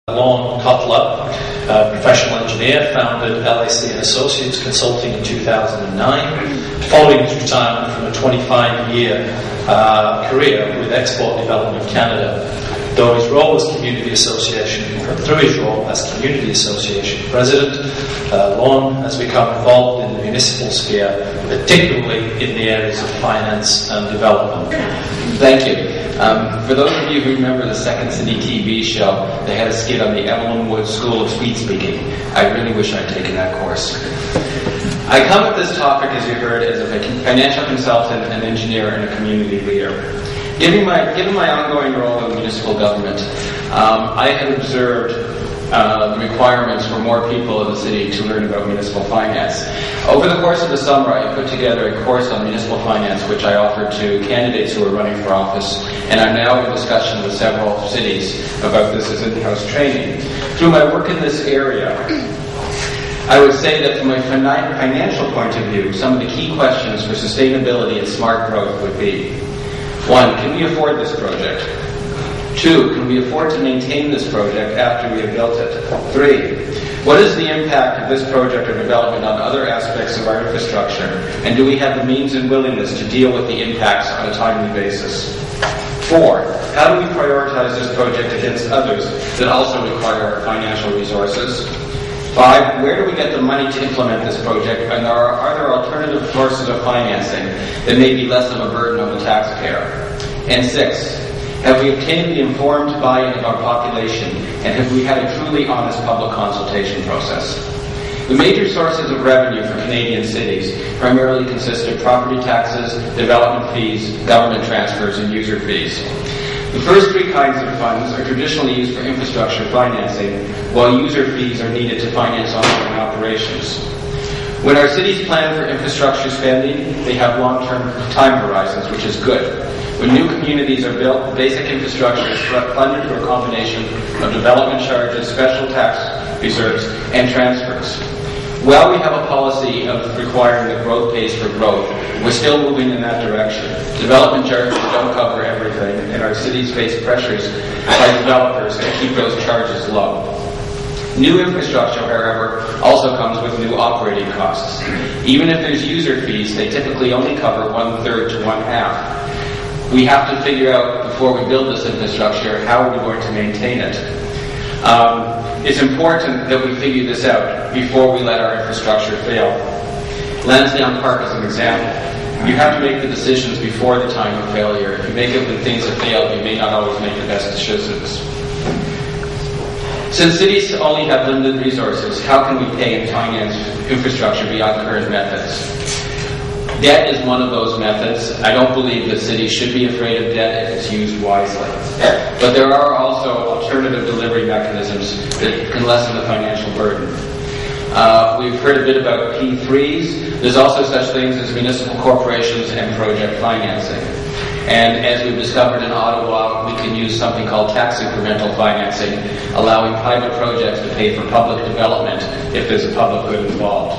Lorne Cutler, professional engineer, founded LAC Associates Consulting in 2009, following his retirement from a 25-year career with Export Development Canada. Through his role as Community Association President, Lorne has become involved in the municipal sphere, particularly in the areas of finance and development. Thank you. For those of you who remember the Second City TV show, they had a skit on the Evelyn Wood School of Speed Speaking. I really wish I'd taken that course. I come at this topic, as you heard, as a financial consultant, an engineer, and a community leader. Given my ongoing role in municipal government, I have observed the requirements for more people in the city to learn about municipal finance. Over the course of the summer, I put together a course on municipal finance, which I offered to candidates who are running for office, and I'm now in discussion with several cities about this as in-house training. Through my work in this area, I would say that from a financial point of view, some of the key questions for sustainability and smart growth would be: 1, can we afford this project? 2, can we afford to maintain this project after we have built it? 3, what is the impact of this project or development on other aspects of our infrastructure? And do we have the means and willingness to deal with the impacts on a timely basis? 4, how do we prioritize this project against others that also require financial resources? 5, where do we get the money to implement this project, and are there alternative sources of financing that may be less of a burden on the taxpayer? And 6, have we obtained the informed buy-in of our population, and have we had a truly honest public consultation process? The major sources of revenue for Canadian cities primarily consist of property taxes, development fees, government transfers, and user fees. The first 3 kinds of funds are traditionally used for infrastructure financing, while user fees are needed to finance ongoing operations. When our cities plan for infrastructure spending, they have long-term time horizons, which is good. When new communities are built, basic infrastructure is funded through a combination of development charges, special tax reserves, and transfers. While we have a policy of requiring that growth pays for growth, we're still moving in that direction. Development charges don't cover everything, and our cities face pressures by developers to keep those charges low. New infrastructure, however, also comes with new operating costs. Even if there's user fees, they typically only cover 1/3 to 1/2. We have to figure out, before we build this infrastructure, how are we going to maintain it. It's important that we figure this out before we let our infrastructure fail. Lansdowne Park is an example. You have to make the decisions before the time of failure. If you make it when things have failed, you may not always make the best decisions. Since cities only have limited resources, how can we pay and finance infrastructure beyond current methods? Debt is one of those methods. I don't believe that cities should be afraid of debt if it's used wisely. But there are also alternative delivery mechanisms that can lessen the financial burden. We've heard a bit about P3s. There's also such things as municipal corporations and project financing. And as we've discovered in Ottawa, we can use something called tax incremental financing, allowing private projects to pay for public development if there's a public good involved.